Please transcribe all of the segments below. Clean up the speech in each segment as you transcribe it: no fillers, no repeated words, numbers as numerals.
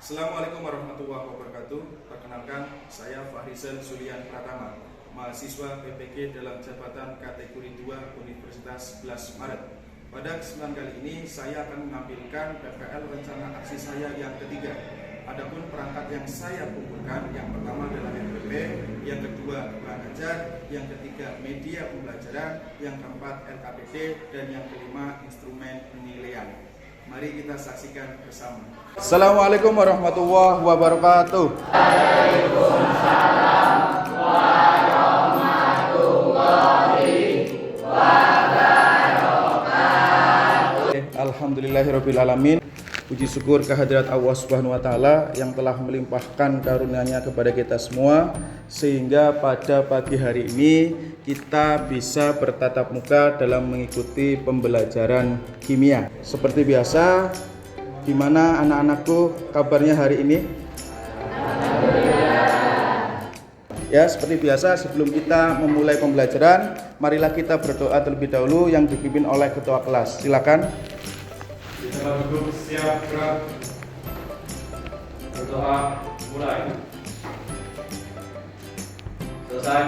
Assalamualaikum warahmatullahi wabarakatuh. Perkenalkan, saya Fahrizal Sulian Pratama, mahasiswa PPG dalam jabatan kategori 2 Universitas 11 Maret. Pada kesempatan kali ini saya akan menampilkan PPL rencana aksi saya yang ketiga. Adapun perangkat yang saya kumpulkan, yang pertama adalah MPP, yang kedua bahan ajar, yang ketiga media pembelajaran, yang keempat LKPD, dan yang kelima instrumen penilaian. Mari kita saksikan bersama. Assalamualaikum warahmatullahi wabarakatuh. Waalaikumsalam warahmatullahi wabarakatuh. Alhamdulillahirabbil alamin. Puji syukur kehadirat Allah Subhanahu wa taala yang telah melimpahkan karunia-Nya kepada kita semua sehingga pada pagi hari ini kita bisa bertatap muka dalam mengikuti pembelajaran kimia. Seperti biasa, gimana anak-anakku kabarnya hari ini? Ya, seperti biasa sebelum kita memulai pembelajaran, marilah kita berdoa terlebih dahulu yang dipimpin oleh ketua kelas. Silakan. Kita duduk siap gerak. Berdoa mulai. Selesai.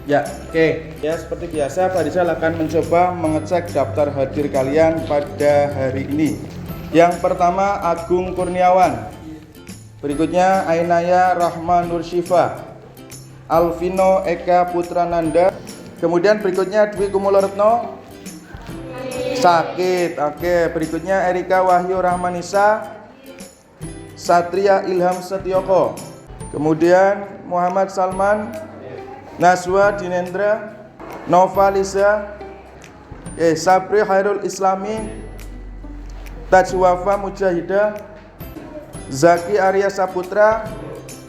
Ya, oke. Ya, seperti biasa Pak Rizal akan mencoba mengecek daftar hadir kalian pada hari ini. Yang pertama Agung Kurniawan. Berikutnya Ainaya Rahma Nursyifa, Alvino Eka Putrananda. Kemudian berikutnya Dwi Kumuloretno. Sakit. Oke, berikutnya Erika Wahyu Rahmanisa, Satria Ilham Setioko. Kemudian Muhammad Salman, Naswa Dinendra, Nova Lisa, Sabri Khairul Islami, Tajwafa Mujahidah, Zaki Arya Saputra,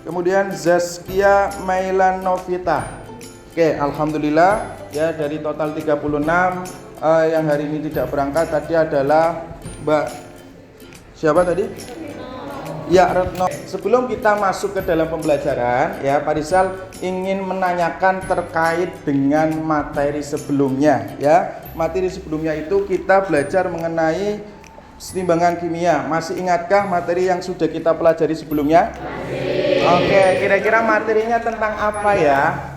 kemudian Zaskia Mailan Novita. Oke, alhamdulillah ya, dari total 36 yang hari ini tidak berangkat tadi adalah Mbak siapa tadi? Ya, Retno. Sebelum kita masuk ke dalam pembelajaran, ya Pak Rizal ingin menanyakan terkait dengan materi sebelumnya. Ya, materi sebelumnya itu kita belajar mengenai kesetimbangan kimia. Masih ingatkah materi yang sudah kita pelajari sebelumnya? Masih. Oke, kira-kira materinya tentang apa ya?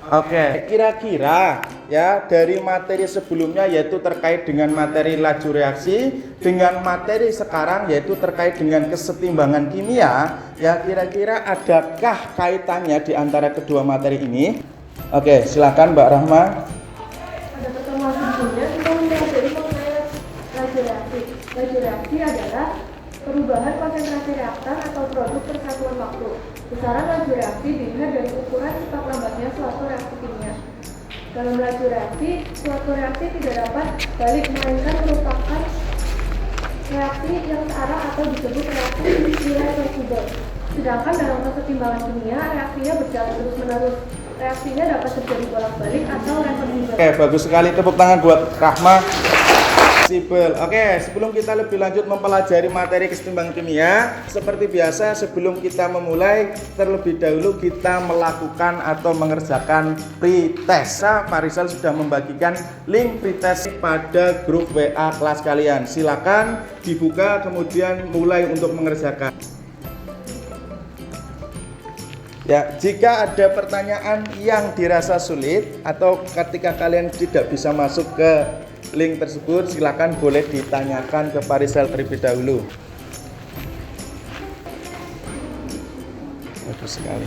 Oke, kira-kira ya dari materi sebelumnya yaitu terkait dengan materi laju reaksi dengan materi sekarang yaitu terkait dengan kesetimbangan kimia, ya kira-kira adakah kaitannya di antara kedua materi ini? Oke, silakan Mbak Rahma. Pada pertemuan sebelumnya kita mempelajari mengenai laju reaksi. Laju reaksi adalah perubahan konsentrasi reaktan atau produk per satuan waktu. Besaran laju reaksi dilihat dari ukuran cepat lambatnya suatu reaksi kimia. Dalam laju reaksi, suatu reaksi tidak dapat balik melainkan merupakan reaksi yang searah atau disebut reaksi irreversible. Sedangkan dalam kesetimbangan kimia, reaksinya berjalan terus-menerus. Reaksinya dapat terjadi bolak-balik atau reversible. Oke, bagus sekali, tepuk tangan buat Rahma. Oke, sebelum kita lebih lanjut mempelajari materi kesetimbangan kimia, seperti biasa sebelum kita memulai, terlebih dahulu kita melakukan atau mengerjakan pretest. Pak Rizal sudah membagikan link pretest pada grup WA kelas kalian. Silakan dibuka kemudian mulai untuk mengerjakan. Ya, jika ada pertanyaan yang dirasa sulit atau ketika kalian tidak bisa masuk ke link tersebut, silakan boleh ditanyakan ke Pak Rizal terlebih dahulu. Bagus sekali.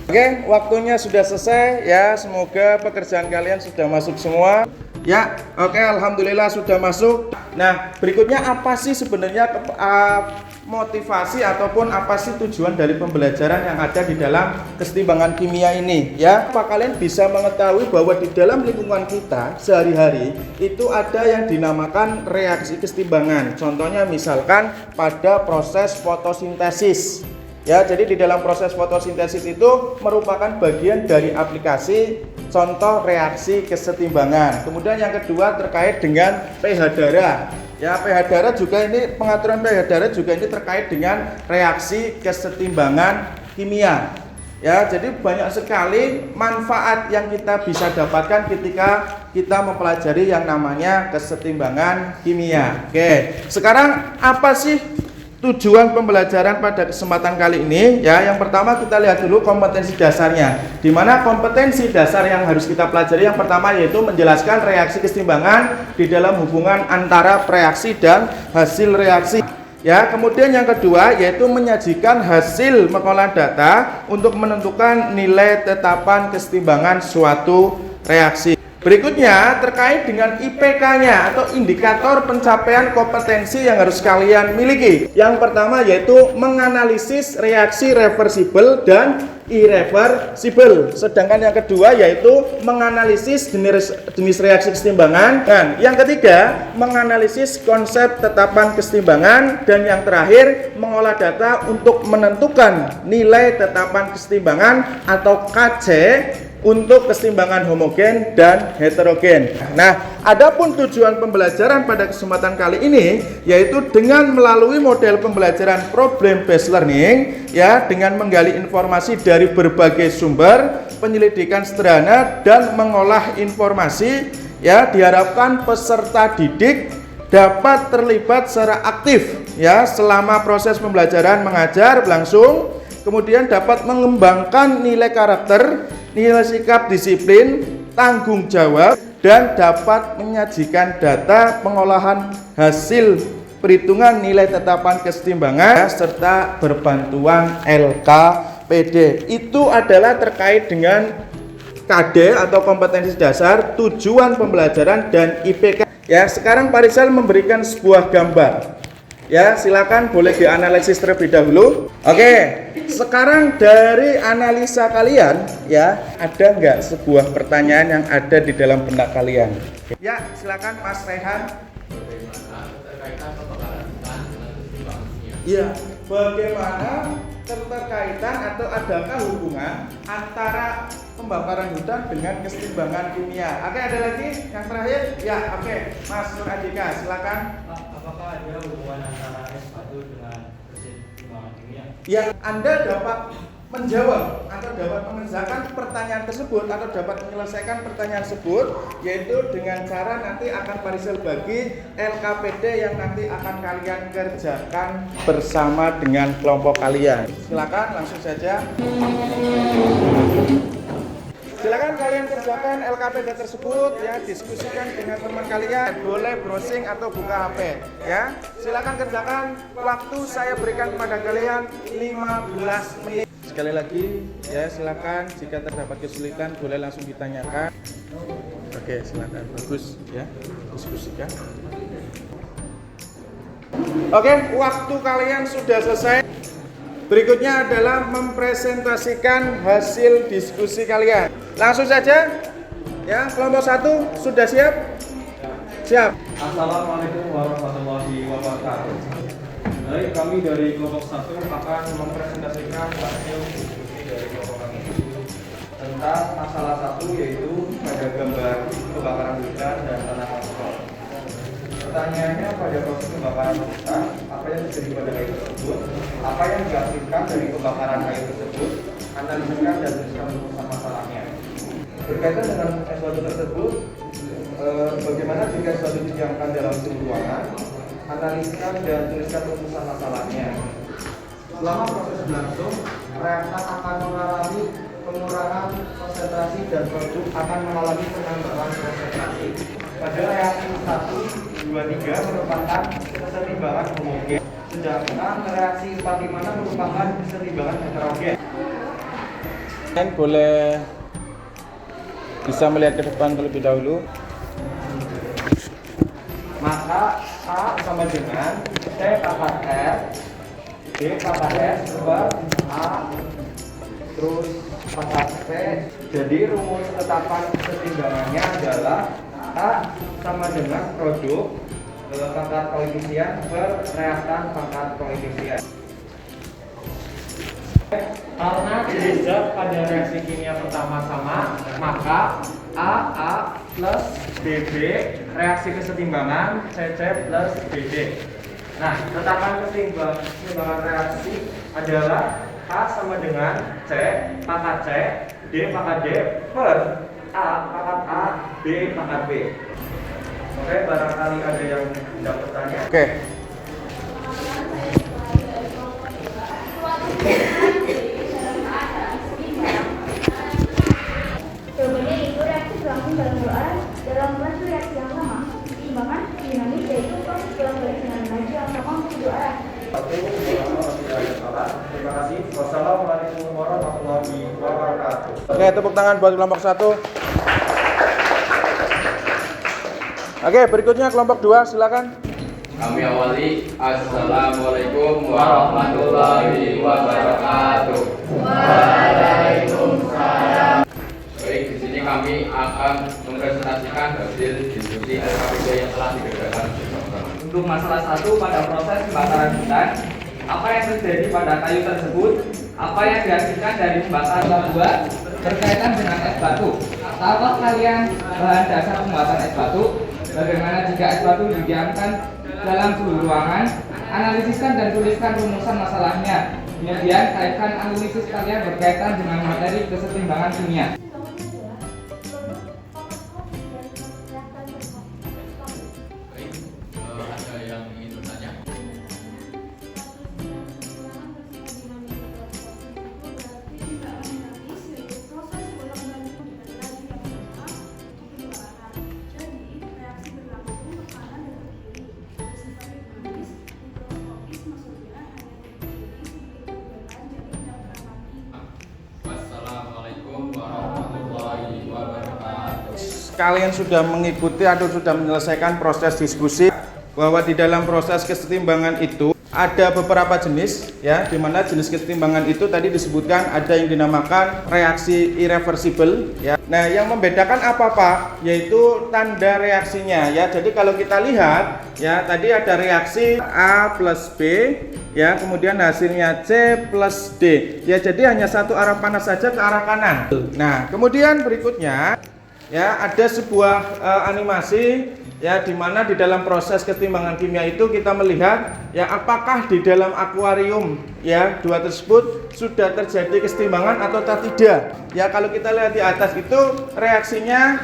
Oke, waktunya sudah selesai ya. Semoga pekerjaan kalian sudah masuk semua. Ya, oke, alhamdulillah sudah masuk. Nah, berikutnya apa sih sebenarnya motivasi ataupun apa sih tujuan dari pembelajaran yang ada di dalam kesetimbangan kimia ini ya? Apa kalian bisa mengetahui bahwa di dalam lingkungan kita sehari-hari itu ada yang dinamakan reaksi kesetimbangan. Contohnya misalkan pada proses fotosintesis. Ya, jadi di dalam proses fotosintesis itu merupakan bagian dari aplikasi contoh reaksi kesetimbangan. Kemudian yang kedua terkait dengan pH darah. Ya, pH darah juga ini, pengaturan pH darah juga ini terkait dengan reaksi kesetimbangan kimia. Ya, jadi banyak sekali manfaat yang kita bisa dapatkan ketika kita mempelajari yang namanya kesetimbangan kimia. Oke, sekarang apa sih tujuan pembelajaran pada kesempatan kali ini? Ya, yang pertama kita lihat dulu kompetensi dasarnya. Di mana kompetensi dasar yang harus kita pelajari yang pertama yaitu menjelaskan reaksi kesetimbangan di dalam hubungan antara reaksi dan hasil reaksi. Ya, kemudian yang kedua yaitu menyajikan hasil pengolahan data untuk menentukan nilai tetapan kesetimbangan suatu reaksi. Berikutnya terkait dengan IPK-nya atau indikator pencapaian kompetensi yang harus kalian miliki. Yang pertama yaitu menganalisis reaksi reversibel dan irreversibel. Sedangkan yang kedua yaitu menganalisis jenis reaksi kesetimbangan. Dan yang ketiga menganalisis konsep tetapan kesetimbangan. Dan yang terakhir mengolah data untuk menentukan nilai tetapan kesetimbangan atau KC untuk kesetimbangan homogen dan heterogen. Nah, adapun tujuan pembelajaran pada kesempatan kali ini yaitu dengan melalui model pembelajaran problem based learning, ya, dengan menggali informasi dari berbagai sumber, penyelidikan sederhana dan mengolah informasi, ya, diharapkan peserta didik dapat terlibat secara aktif, ya, selama proses pembelajaran mengajar berlangsung, kemudian dapat mengembangkan nilai karakter, nilai sikap disiplin, tanggung jawab, dan dapat menyajikan data pengolahan hasil perhitungan nilai tetapan kesetimbangan serta berbantuan LKPD. Itu adalah terkait dengan KD atau kompetensi dasar, tujuan pembelajaran, dan IPK. Ya, sekarang Pak Rizal memberikan sebuah gambar. Ya, silakan boleh dianalisis terlebih dahulu. Oke, sekarang dari analisa kalian, ya, ada nggak sebuah pertanyaan yang ada di dalam benak kalian? Ya, silakan Mas Rehan. Iya, bagaimana keterkaitan atau adakah hubungan antara pembakaran hutan dengan kesetimbangan kimia? Oke, ada lagi yang terakhir? Ya, oke, Mas Nur Adika, silakan. Apakah ada hubungan antara S1 dengan kesetimbangan kimia? Ya, Anda dapat menjawab atau dapat mengerjakan pertanyaan tersebut atau dapat menyelesaikan pertanyaan tersebut yaitu dengan cara nanti akan Pak Rizal bagi LKPD yang nanti akan kalian kerjakan bersama dengan kelompok kalian. Silakan langsung saja. Silakan kalian kerjakan LKPD tersebut, ya, diskusikan dengan teman kalian, boleh browsing atau buka HP, ya. Silakan kerjakan, waktu saya berikan kepada kalian 15 menit. Sekali lagi, ya, silakan jika terdapat kesulitan boleh langsung ditanyakan. Oke, silakan, bagus, ya, diskusikan. Oke, waktu kalian sudah selesai. Berikutnya adalah mempresentasikan hasil diskusi kalian. Langsung saja, ya, kelompok 1 sudah siap? Siap. Assalamualaikum warahmatullahi wabarakatuh. Baik, kami dari kelompok 1 akan mempresentasikan hasil diskusi dari kelompok kami tentang masalah 1 yaitu pada gambar kebakaran hutan dan tanah longsor. Pertanyaannya pada proses kebakaran hutan, apa yang terjadi pada kayu tersebut, apa yang diaktifkan dari kebakaran kayu tersebut, analisiskan dan tuliskan rumusan masalahnya. Berkaitan dengan S1 tersebut, bagaimana jika S1 didiamkan dalam suhu ruangan, analisiskan dan tuliskan rumusan masalahnya. Selama proses berlangsung, reaktan akan mengalami pengurangan konsentrasi dan produk akan mengalami penambahan konsentrasi. Pada reaksi 1, 2, 3 merupakan kesetimbangan homogen, sedangkan reaksi 4, 5 merupakan kesetimbangan heterogen. Kalian boleh bisa melihat ke depan terlebih dahulu. Maka A sama dengan C pangkat R, B pangkat S per A terus pangkat C. Jadi rumus ketetapan kesetimbangannya adalah A sama dengan produk pangkat koefisien per reaktan pangkat koefisien. Karena jenis zat pada reaksi kimia pertama sama, maka AA plus BB reaksi kesetimbangan CC plus BD. Nah, tetapan kesetimbangan reaksi adalah A sama dengan C pangkat C, D pangkat D per A pangkat A B pangkat B. Oke, barangkali ada yang tidak bertanya. Oke. Jawabannya itu reaksi berlangsung dalam doa dalam laju reaksi yang sama. Keseimbangan dinamis yaitu proses bolak-balik dengan laju yang sama untuk dua arah. Terima kasih. Wassalamualaikum warahmatullahi wabarakatuh. Oke, tepuk tangan buat kelompok 1. Oke, berikutnya kelompok 2, silakan. Kami awali. Assalamualaikum warahmatullahi wabarakatuh. Waalaikumsalam. Baik, di sini kami akan mempresentasikan hasil diskusi LKPD yang telah dikerjakan bersama-sama. Untuk masalah 1 pada proses pembakaran hutan, apa yang terjadi pada kayu tersebut, apa yang dihasilkan dari pembakaran. 2 berkaitan dengan es batu. Tahukah kalian bahan dasar pembuatan es batu? Bagaimana jika es batu didiamkan dalam suhu ruangan? Analisiskan dan tuliskan rumusan masalahnya. Kemudian kaitkan analisis kalian berkaitan dengan materi kesetimbangan kimia. Ada yang ingin bertanya? Wassalamualaikum warahmatullahi wabarakatuh. Kalian sudah mengikuti atau sudah menyelesaikan proses diskusi bahwa di dalam proses kesetimbangan itu ada beberapa jenis, ya, di mana jenis kesetimbangan itu tadi disebutkan ada yang dinamakan reaksi irreversible, ya. Nah, yang membedakan apa Pak? Yaitu tanda reaksinya, ya. Jadi kalau kita lihat, ya, tadi ada reaksi A plus B, ya, kemudian hasilnya C plus D, ya. Jadi hanya satu arah panas saja ke arah kanan. Nah, kemudian berikutnya, ya, ada sebuah animasi, ya, di mana di dalam proses kesetimbangan kimia itu kita melihat, ya, apakah di dalam akuarium, ya, dua tersebut sudah terjadi kesetimbangan atau tidak. Ya, kalau kita lihat di atas itu reaksinya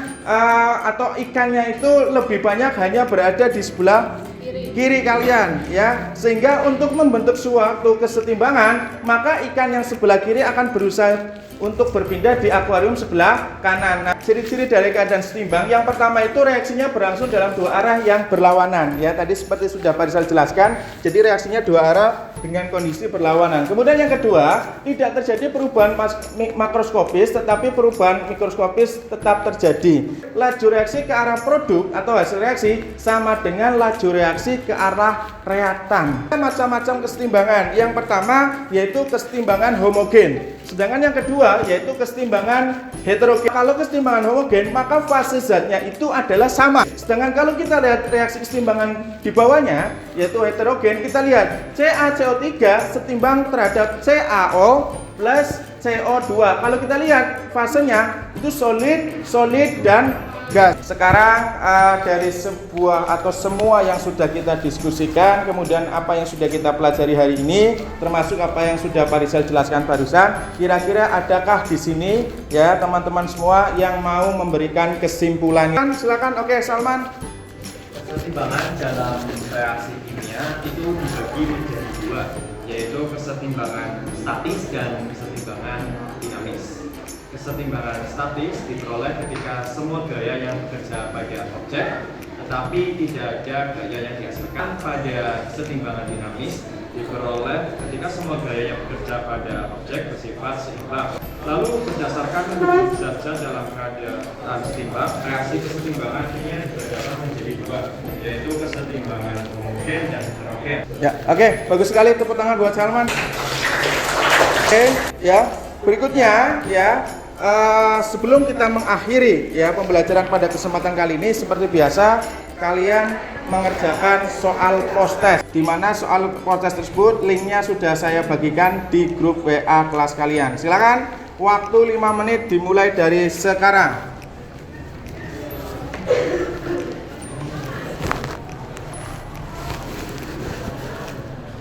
atau ikannya itu lebih banyak hanya berada di sebelah kiri kalian, ya, sehingga untuk membentuk suatu kesetimbangan maka ikan yang sebelah kiri akan berusaha untuk berpindah di akuarium sebelah kanan. Nah, ciri-ciri dari keadaan setimbang yang pertama itu reaksinya berlangsung dalam dua arah yang berlawanan, ya, tadi seperti sudah Pak Rizal jelaskan, jadi reaksinya dua arah dengan kondisi berlawanan. Kemudian yang kedua, tidak terjadi perubahan makroskopis tetapi perubahan mikroskopis tetap terjadi. Laju reaksi ke arah produk atau hasil reaksi sama dengan laju reaksi ke arah reaktan. Macam-macam kesetimbangan. Yang pertama yaitu kesetimbangan homogen. Sedangkan yang kedua yaitu kesetimbangan heterogen. Kalau kesetimbangan homogen maka fase zatnya itu adalah sama. Sedangkan kalau kita lihat reaksi kesetimbangan di bawahnya yaitu heterogen, kita lihat CaCO3 setimbang terhadap CaO plus CO2. Kalau kita lihat fasenya itu solid dan gas. Sekarang dari sebuah atau semua yang sudah kita diskusikan, kemudian apa yang sudah kita pelajari hari ini, termasuk apa yang sudah Pak Rizal jelaskan barusan, kira-kira adakah di sini, ya, teman-teman semua yang mau memberikan kesimpulannya? Silakan. Oke, Salman. Kesetimbangan dalam reaksi kimia itu dibagi menjadi dua, yaitu kesetimbangan statis dan kesetimbangan dinamis. Kesetimbangan statis diperoleh ketika semua gaya yang bekerja pada objek, tetapi tidak ada gaya yang dihasilkan. Pada kesetimbangan dinamis diperoleh ketika semua gaya yang bekerja pada objek bersifat seimbang. Lalu berdasarkan kondisi zat-zat dalam keadaan seimbang, reaksi kesetimbangan ini dibagi menjadi dua, yaitu kesetimbangan homogen dan heterogen. Ya, oke, bagus sekali, tepuk tangan buat Salman. Oke, ya, berikutnya, ya, sebelum kita mengakhiri, ya, pembelajaran pada kesempatan kali ini, seperti biasa, kalian mengerjakan soal post-test, di mana soal post-test tersebut linknya sudah saya bagikan di grup WA kelas kalian. Silakan, waktu 5 menit dimulai dari sekarang.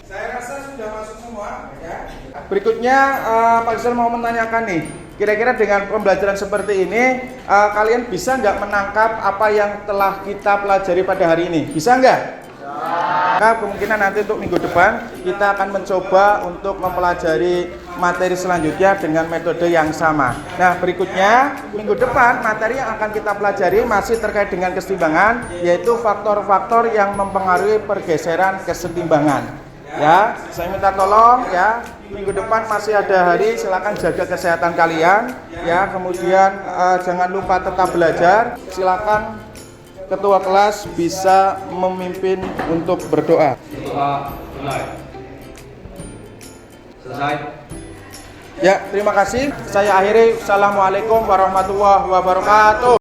Saya rasa sudah masuk semua, ya. Berikutnya Pak Rizal mau menanyakan nih, Kira-kira dengan pembelajaran seperti ini, kalian bisa nggak menangkap apa yang telah kita pelajari pada hari ini? Bisa nggak? Nah, kemungkinan nanti untuk minggu depan kita akan mencoba untuk mempelajari materi selanjutnya dengan metode yang sama. Nah, berikutnya minggu depan materi yang akan kita pelajari masih terkait dengan kesetimbangan, yaitu faktor-faktor yang mempengaruhi pergeseran kesetimbangan. Ya, saya minta tolong ya, minggu depan masih ada hari, silakan jaga kesehatan kalian ya. Kemudian jangan lupa tetap belajar. Silakan ketua kelas bisa memimpin untuk berdoa. Doa mulai. Selesai. Ya, terima kasih. Saya akhiri. Assalamualaikum warahmatullahi wabarakatuh.